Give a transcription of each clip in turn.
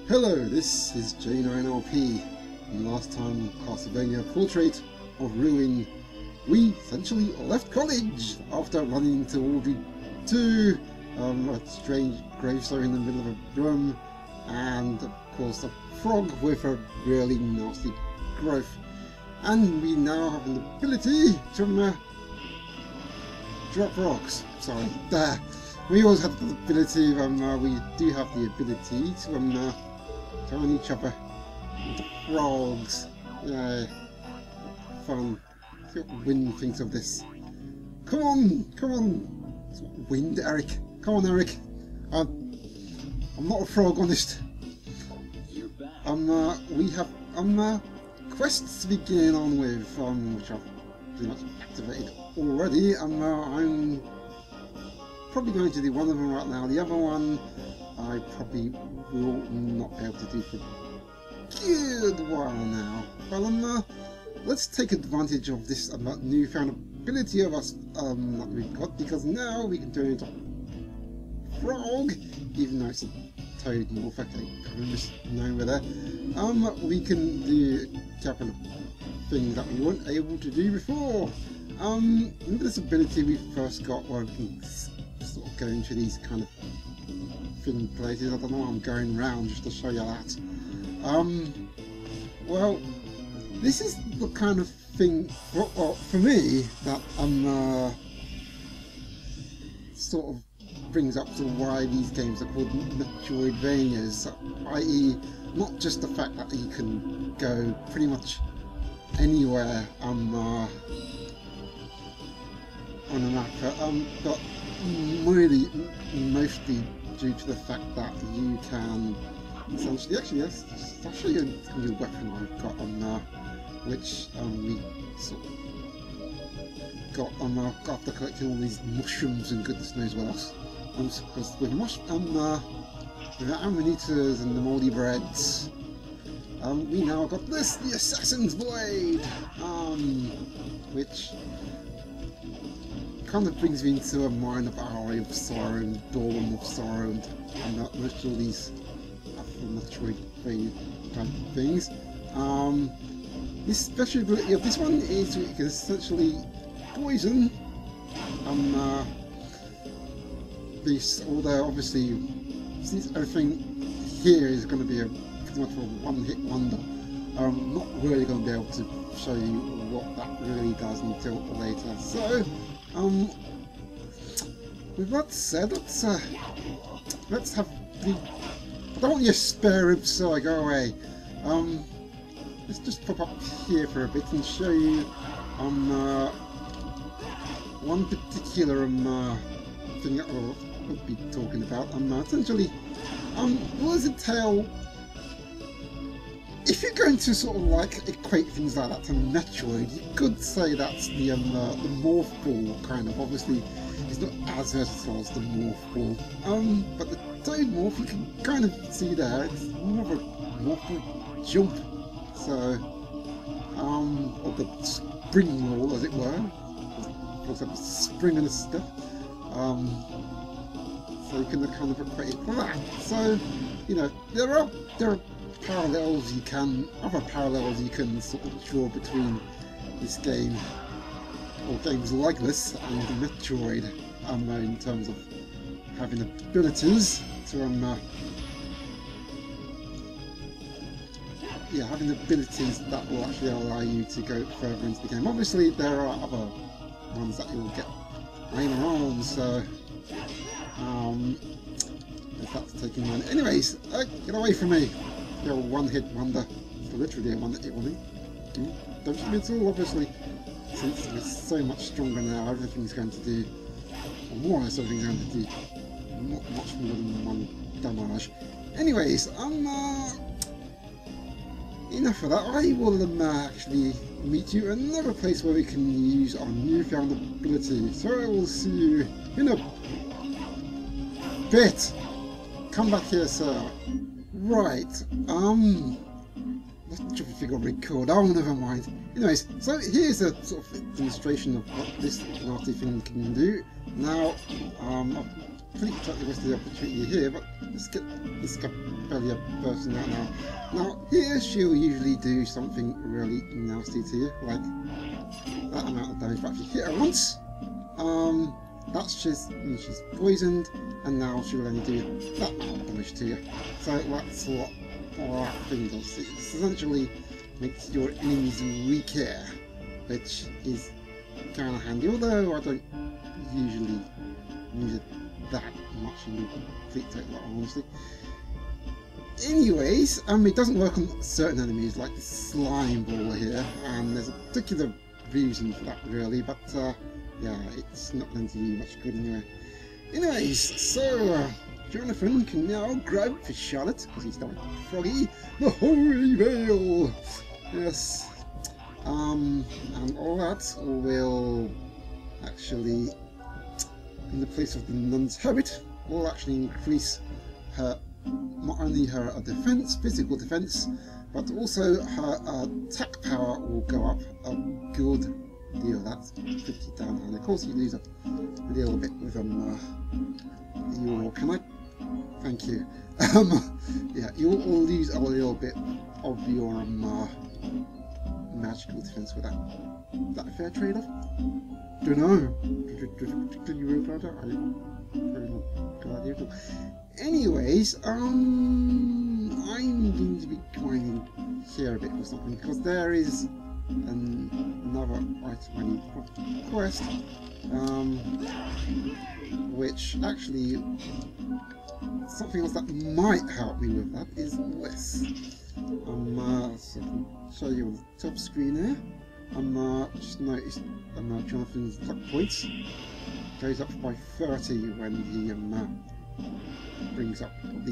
Hello, this is J9LP. And last time Castlevania Portrait of Ruin, we essentially left college after running into Audrey 2, a strange gravestone in the middle of a room, and of course a frog with a really nasty growth. And we now have an ability to drop rocks. Sorry, there. We always have the ability, we do have the ability to turn each other into frogs. Yay. Fun. See what Wind thinks of this. Come on, come on. It's Wind, Eric. Come on, Eric. I'm not a frog, honest. We have quests to begin on with, which I've pretty much activated already. I'm probably going to do one of them right now. The other one I probably will not be able to do for a good while now. But let's take advantage of this newfound ability of us that we've got, because now we can turn into a frog, even though it's a toad morph. Okay, I'm just knowing we're there. We can do a couple of things that we weren't able to do before. Remember this ability we first got where we can sort of go into these kind of thin places? I don't know why I'm going round just to show you that. Well, this is the kind of thing for me that sort of brings up to why these games are called Metroidvanias, i.e. not just the fact that you can go pretty much anywhere on a map, but really mostly due to the fact that you can essentially, actually yes, I'll show you a new weapon I've got on which we sort of got after collecting all these mushrooms and goodness knows what else. Because with the ammonitas and the mouldy breads, we now got this, the Assassin's Blade, which kind of brings me into a mind of Eye of Sorrow and Dawn of Sorrow and most of these Metroidvania type of things. The special ability of this one is you can essentially poison this, although obviously since everything here is going to be pretty much a one-hit wonder, I'm not really going to be able to show you what that really does until later. So, with that said, let's have the... I don't want your spare ribs, so I go away. Let's just pop up here for a bit and show you one particular thing that we'll be talking about. Essentially, what does it entail? If you're going to sort of like equate things like that to Metroid, you could say that's the morph ball kind of. Obviously, it's not as versatile as the morph ball. But the toad morph, you can kind of see there, it's more of a morph ball jump. So, or the spring roll, as it were. Of course, a spring and a step. So you can kind of equate it to that. So, you know, there are parallels other parallels you can sort of draw between this game, or games like this, and the Metroid, in terms of having abilities to, having abilities that will actually allow you to go further into the game. Obviously, there are other ones that you'll get later on, so if that's taking mine. Anyways, get away from me! You're a one-hit wonder. It's literally a one-hit wonder. Don't shoot me at all, obviously. Since it's so much stronger now, everything's going to do, or more or less everything's going to do much more than one damage. Anyways, enough of that. I will actually meet you in another place where we can use our newfound ability. So I will see you in a bit. Come back here, sir. Right, let's try to figure out record. Oh, never mind. Anyways, so here's a sort of demonstration of what this nasty thing can do. Now, I've completely totally wasted the opportunity here, but let's get this Capelia person out now. Now, here she'll usually do something really nasty to you, like that amount of damage. But if you hit her once, that's just she's poisoned, and now she'll only do that amount of damage to you. So that's what that thing does. It essentially makes your enemies weaker, which is kind of handy, although I don't usually use it that much in complete total honesty. Anyways, it doesn't work on certain enemies like the slime ball here, and there's a particular reason for that really, but yeah, it's not going to do much good anyway. Anyways, so Jonathan can now grab for Charlotte, because he's done Froggy, the Holy Veil! Yes. And all that will actually, in the place of the nun's habit, will actually increase her, not only her defense, physical defense, but also her attack power will go up a good deal. That's pretty damn, and of course you lose a little bit with your, can I? Thank you. Yeah, you'll lose a little bit of your magical defense with that. Is that a fair trade-off? Don't know. Can you work out? I very not good idea at all. Anyways, I'm going to be going here a bit or something, because there is another item I need for quest, which actually something else that might help me with that is this. So I can show you on the top screen here. Just noticed Jonathan's luck points goes up by 30 when he brings up the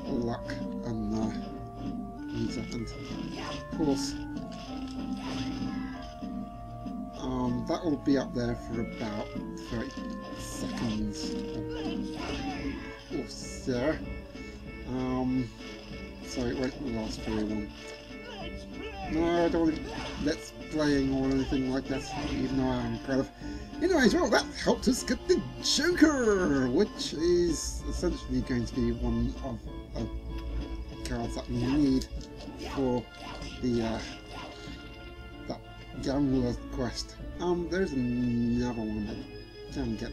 luck and needs up, and of course that will be up there for about 30 seconds or so. So it won't last very long. No, I don't want to let's playing or anything like that, even though I'm proud of. Anyways, well, that helped us get the Joker, which is essentially going to be one of the cards that we need for the that Gambler quest. There's another one that I can get.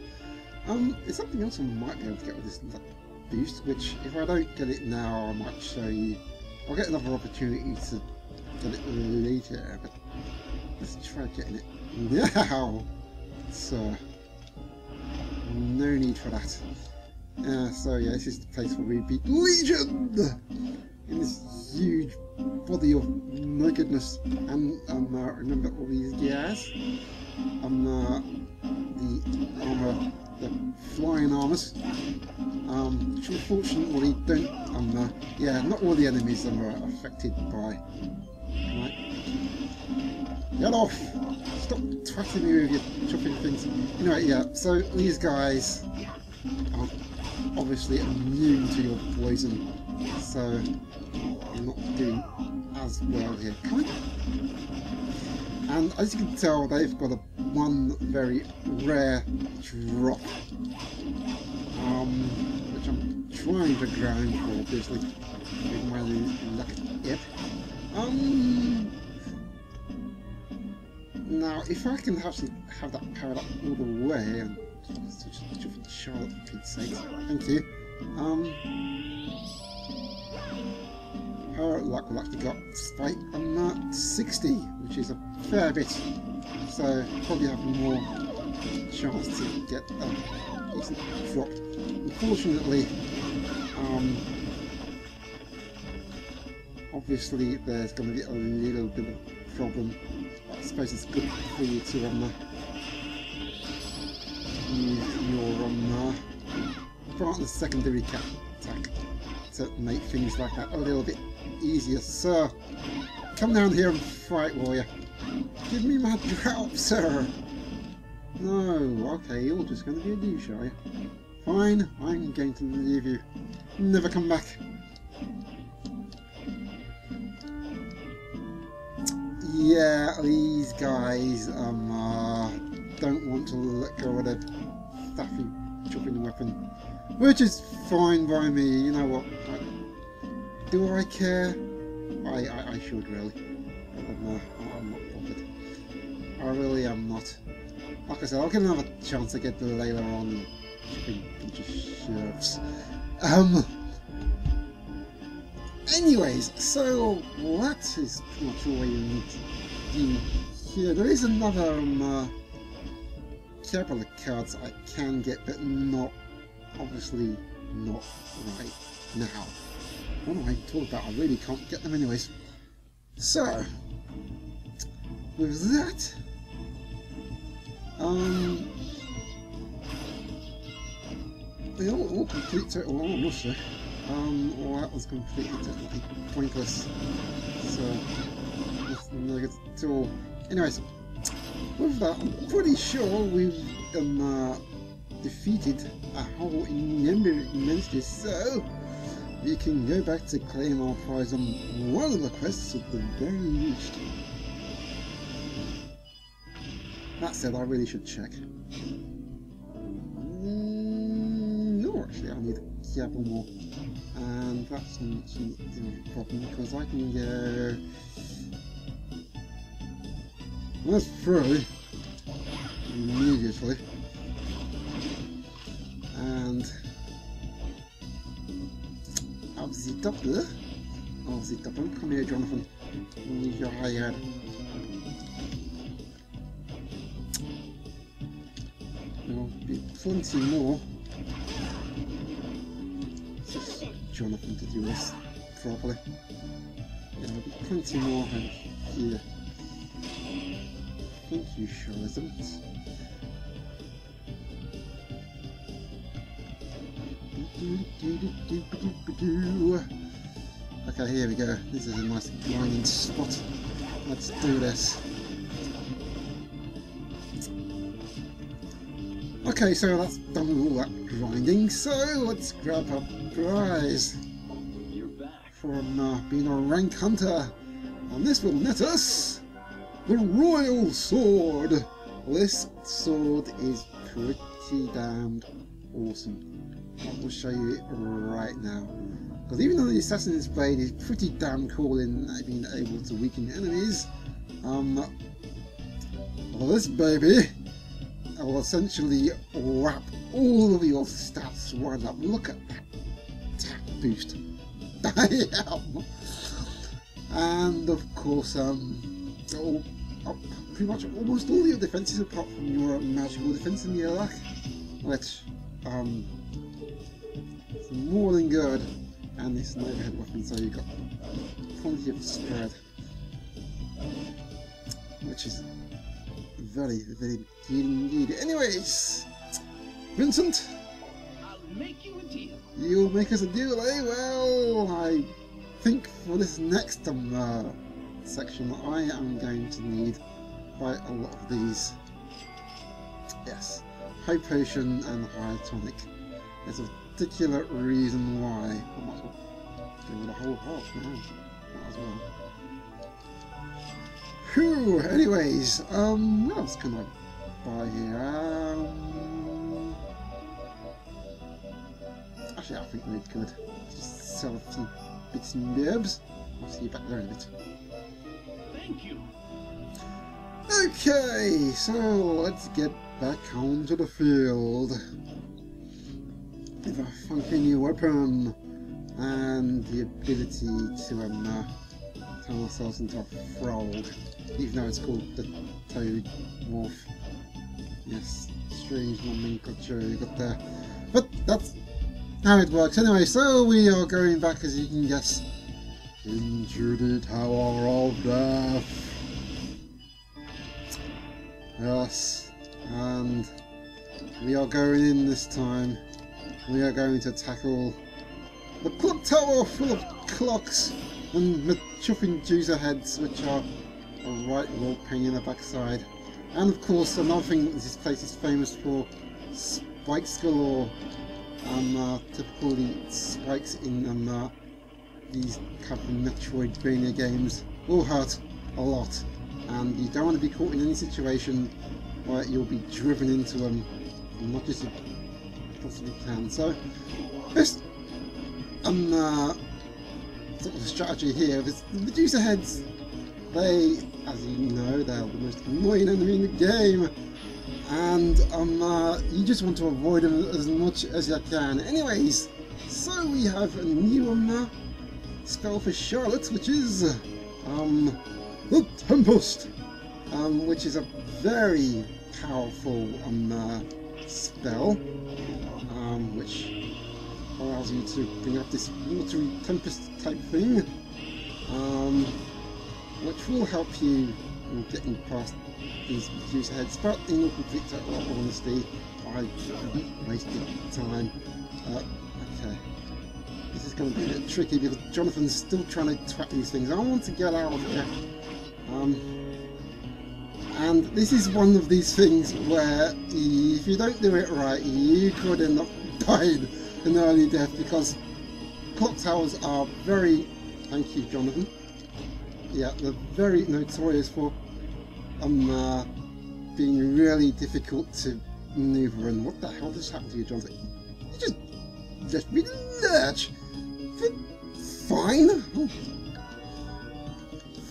There's something else I might be able to get with this boost, which if I don't get it now, I might show you. I'll get another opportunity to get it later, but let's try getting it now. So no need for that. So yeah, this is the place where we beat Legion in this huge body of nakedness, and remember all these guys, the armor, the flying armors, which unfortunately don't, yeah, not all the enemies are affected by. Right. Get off! Stop twatting me with your chopping things. Anyway, yeah, so these guys are obviously immune to your poison, so you're not doing as well here. Come on. And as you can tell, they've got one very rare drop, which I'm trying to grind for, obviously, with my luck Ep. Now, if I can actually have that powered up all the way, and Charlotte, for Pete's sake, thank you. Her luck will actually go up by 60, which is a fair bit. So probably have more chance to get a decent drop. Unfortunately, obviously there's going to be a little bit of a problem. I suppose it's good for you to use your partner secondary attack to make things like that a little bit easier. Sir, come down here and fight, warrior. Give me my drop, sir. No, okay, you're just going to be a douche, are you? Fine, I'm going to leave you. Never come back. Yeah, these guys don't want to let go of their staffy chopping weapon, which is fine by me. You know what? Do I care? I should really. I'm not bothered. I really am not. Like I said, I'll get another chance to get the later on chopping a bunch of shirts. Anyways, so that is pretty much all I need to do here. There is another couple of cards I can get, but not, obviously not right now. What do I talk about? I really can't get them anyways. So, with that, they all complete total honestly. Well, that was completely technically pointless. So, nothing negative at all. Anyways, with that, I'm pretty sure we've defeated a whole number of monsters, so we can go back to claim our prize on one of the quests at the very least. That said, I really should check. No, actually, I need a couple more. And that's not a problem because I can go. That's through immediately. And up the top there. Oh, the top one. Come here, Jonathan. Leave your high head. There'll be plenty more. Just Jonathan to do this properly. Yeah, there'll be plenty more here. Thank you, Charlatan. Okay, here we go. This is a nice grinding spot. Let's do this. Okay, so that's done with all that grinding, so let's grab a prize from being a rank hunter. And this will net us the Royal Sword. This sword is pretty damned awesome. I will show you it right now. Because even though the Assassin's Blade is pretty damn cool in being able to weaken enemies, well, this baby will essentially wrap all of your stats right up. Look at that attack boost. Damn! And of course, pretty much almost all your defenses apart from your magical defense in your luck, which it's more than good. And this is an overhead weapon, so you've got plenty of spread, which is very, very good indeed. Anyways, Vincent, I'll make you a deal. You'll make us a deal, eh? Well, I think for this next section, I am going to need quite a lot of these. Yes, high potion and high tonic. There's a particular reason why. I might as well go with a whole half now. Might as well. Whew, anyways, what else can I buy here? Actually, I think we could just sell a few bits and bobs. I'll see you back there in a bit. Thank you. Okay, so let's get back onto the field. With a funky new weapon and the ability to turn ourselves into a frog, even though it's called the Toad Morph. Yes, strange nomenclature you got there, but that's how it works. Anyway, so we are going back, as you can guess, into the Tower of Death. Yes, and we are going in this time. We are going to tackle the clock tower full of clocks and chuffing juicer heads, which are a right real pain in the backside. And of course, another thing that this place is famous for, spikes galore. Typically spikes in these kind of Metroidvania games will hurt a lot, and you don't want to be caught in any situation where you'll be driven into them much as you possibly can. So, best sort of strategy here is the Medusa heads. They, as you know, they are the most annoying enemy in the game, and you just want to avoid them as much as you can. Anyways, so we have a new spell for Charlotte, which is the Tempest, which is a very powerful spell, which allows you to bring up this watery tempest type thing, which will help you in getting past these Medusa heads, but in all complete honesty, I shouldn't waste time. Okay, this is going to be a bit tricky because Jonathan's still trying to twat these things. I want to get out of here. And this is one of these things where if you don't do it right, you could end up dying an early death, because clock towers are very, thank you Jonathan, yeah, they're very notorious for being really difficult to maneuver. And what the hell just happened to you, Jonathan? You just left me lurch. Fine.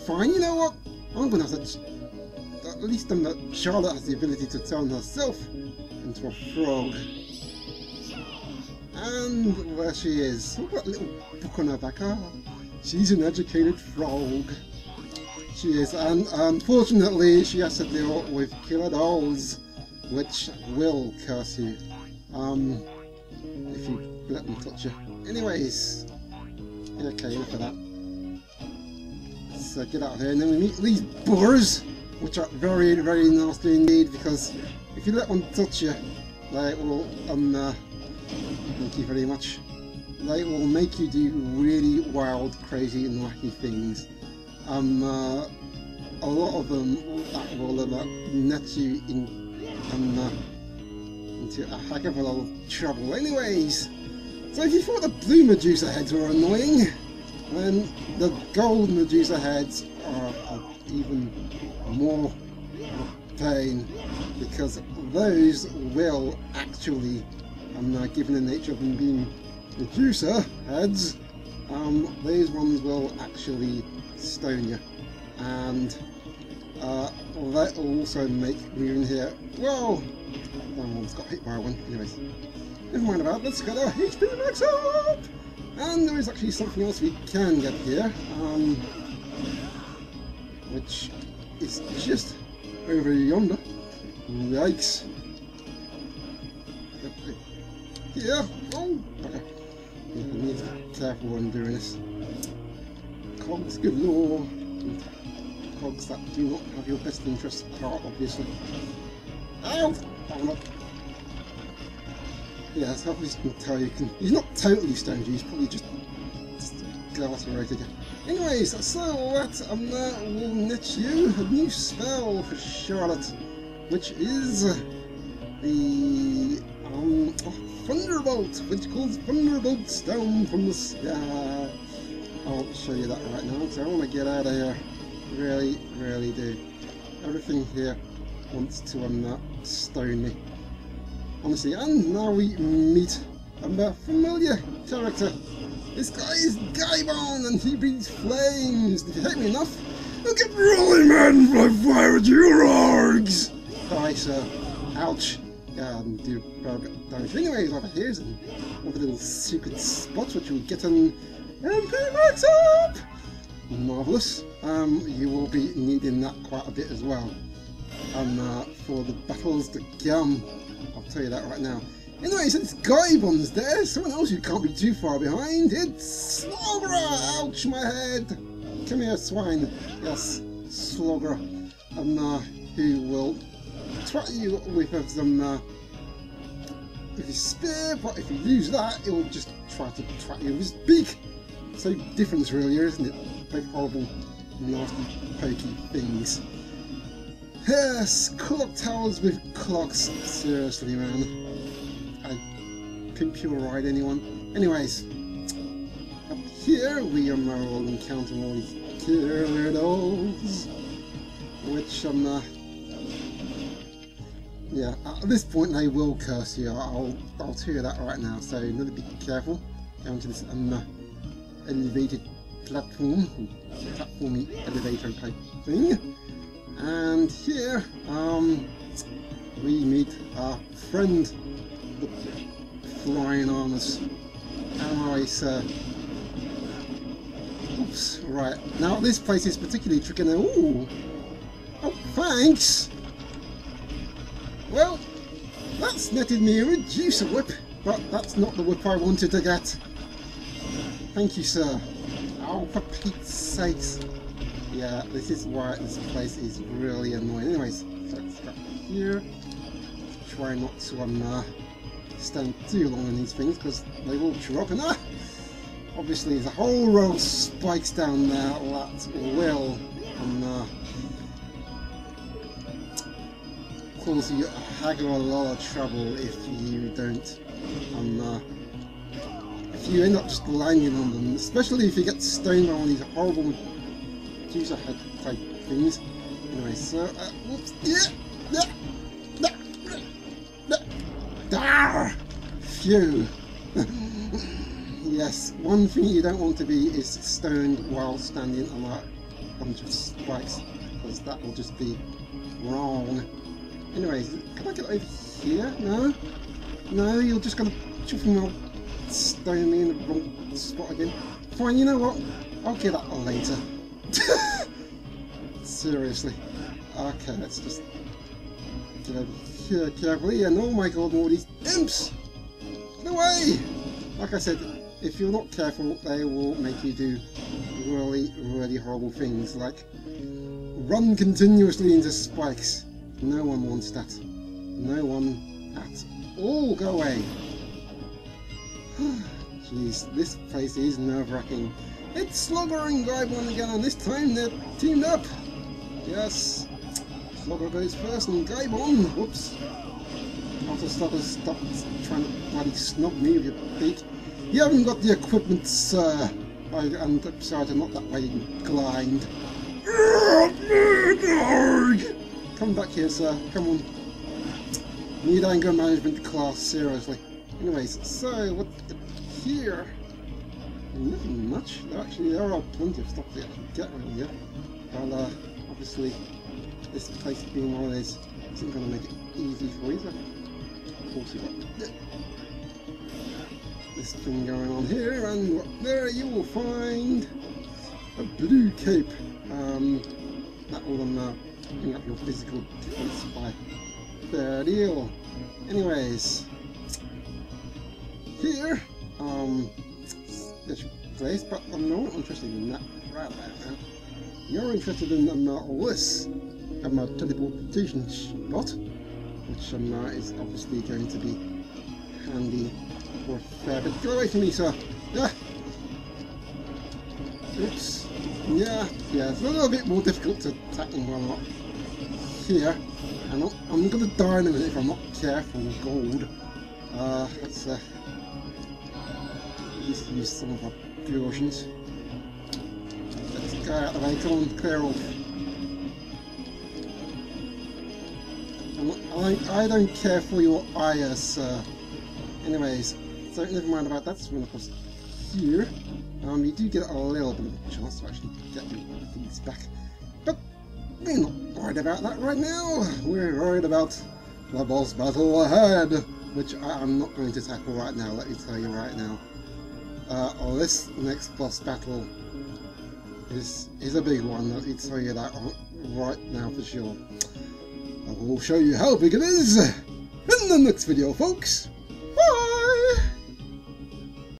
Fine, you know what? I'm gonna have to, at least Charlotte has the ability to turn herself into a frog. And there she is. Look at that little book on her back. Ah, she's an educated frog. She is, and unfortunately she has to deal with killer dolls, which will curse you if you let them touch you. Anyways, okay, enough of that. So get out of here, and then we meet these boars, which are very, very nasty indeed, because if you let one touch you, they will thank you very much. They will make you do really wild, crazy and wacky things. A lot of them that will net you into a heck of a lot of trouble. Anyways, so if you thought the blue Medusa heads were annoying, then the gold Medusa heads are even more pain, because those will actually, given the nature of them being Medusa heads, these ones will actually stone you, and that will also make moving here. Whoa! That one's got hit by one. Anyways, never mind about that. Let's get our HP max up! And there is actually something else we can get here, which is just over yonder. Yikes! Yeah. Oh, okay. I need to be careful when doing this. Cogs galore. Cogs that do not have your best interests at heart, obviously. Ow! Yeah, that's how you can tell you can. He's not totally stoned you, he's probably just lacerated you. Anyways, so that will net you a new spell for Charlotte, which is the Thunderbolt, which calls Thunderbolts down from the sky. I won't show you that right now because I want to get out of here. Really, really do. Everything here wants to stone me. Honestly, and now we meet a familiar character. This guy is Gaibon, and he breathes flames. If you hate me enough, you'll get rolling man by fire at your orgs. Die, sir. Ouch. Yeah, and do damage. Anyways, over here is one of the little secret spots which you'll get an MP max up. Marvellous. You will be needing that quite a bit as well. For the battles to come. I'll tell you that right now. Anyway, so it's Gaibon's there. Someone else who can't be too far behind. It's Slogger! Ouch, my head! Come here, swine. Yes, Slogger. Who will twat you with some with his spear, but if you use that, it will just try to twat you with his beak. So difference really, isn't it? Both horrible, nasty, pokey things. Yes, clock towers with clocks. Seriously, man. I pimp you ride anyone. Anyways, up here we are all encountering all these killer dolls, which Yeah, at this point they will curse you. I'll tell you that right now. So you need to be careful going to this elevated platform, platformy elevator type thing. And here, we meet our friend, the flying armors. Anyways, oops, right. Now this place is particularly tricky now. Ooh! Oh, thanks! Well, that's netted me a reducer whip, but that's not the whip I wanted to get. Thank you, sir. Oh, for Pete's sakes. Yeah, this is why this place is really annoying. Anyways, so let's go here. Try not to stand too long on these things because they will drop. And obviously there's a whole row of spikes down there that will cause you a heck of a lot of trouble if you don't if you end up just landing on them, especially if you get stoned by one of these horrible user head type things. Anyway, so whoops, phew. Yes, one thing you don't want to be is stoned while standing on a bunch of spikes, because that will just be wrong. Anyways, can I get over here? No? No, you're just gonna stone me in the wrong spot again. Fine, you know what? I'll get that later. Seriously. Okay, let's just get over here carefully. And oh my god, all these imps! Get away! Like I said, if you're not careful, they will make you do really, really horrible things, like run continuously into spikes. No one wants that. No one at all. Go away. Jeez, this place is nerve-wracking. It's Slogger and Gaibon again, and this time they're teamed up. Yes, Slogger goes first and Gaibon, whoops. After Slogger stopped trying to bloody snub me with your beak. You haven't got the equipment, sir. I'm sorry to not that way inclined. Come back here, sir. Come on. Need anger management class, seriously. Anyways, so what here? Nothing much. Actually, there are plenty of stuff to actually get around here. But obviously, this place being one of those isn't going to make it easy for you. So of course, you've got this thing going on here, and there you will find a blue cape. That will bring up your physical defense by fair deal. Anyways, here, there's your place, but I'm not interested in that right now. You're interested in this, teleportation spot, which is obviously going to be handy for a fair bit. Go away from me, sir! Yeah! Oops. Yeah, it's a little bit more difficult to attack him while I'm up here. And I'm going to die in a minute if I'm not careful. Gold. Let's use some of our precautions. Let's go out of the way. Come on, clear off. I don't care for your ire, sir. Anyways, so never mind about that. Let's run across here. You do get a little bit of a chance to actually get your things back. But we're not worried about that right now. We're worried about the boss battle ahead, which I'm not going to tackle right now, let me tell you right now. This next boss battle is a big one, let me tell you that right now for sure. I will show you how big it is in the next video, folks. Bye!